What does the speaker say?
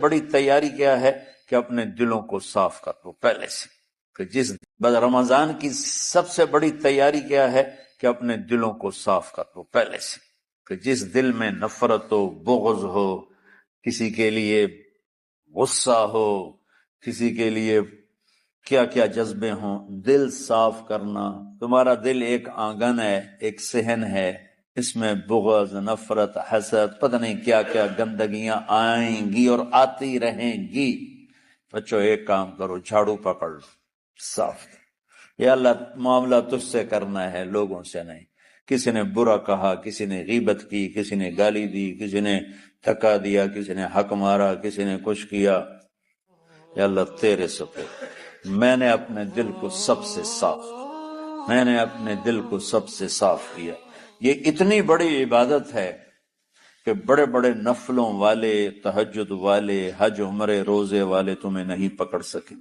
بڑی تیاری کیا ہے کہ اپنے دلوں کو صاف کر لو پہلے سے، کہ رمضان کی سب سے بڑی تیاری کیا ہے کہ اپنے دلوں کو صاف کر لو پہلے سے، کہ جس دل میں نفرت ہو، بغض ہو، کسی کے لیے غصہ ہو، کسی کے لیے کیا کیا جذبے ہوں، دل صاف کرنا۔ تمہارا دل ایک آنگن ہے، ایک صحن ہے، اس میں بغض، نفرت، حسد، پتہ نہیں کیا کیا گندگیاں آئیں گی اور آتی رہیں گی۔ بچوں ایک کام کرو، جھاڑو پکڑ لو، صاف۔ یا اللہ معاملہ تجھ سے کرنا ہے، لوگوں سے نہیں۔ کسی نے برا کہا، کسی نے غیبت کی، کسی نے گالی دی، کسی نے دھکا دیا، کسی نے حق مارا، کسی نے کچھ کیا، یا اللہ تیرے سپرد میں نے اپنے دل کو سب سے صاف، میں نے اپنے دل کو سب سے صاف کیا۔ یہ اتنی بڑی عبادت ہے کہ بڑے بڑے نفلوں والے، تہجد والے، حج عمرے روزے والے تمہیں نہیں پکڑ سکیں۔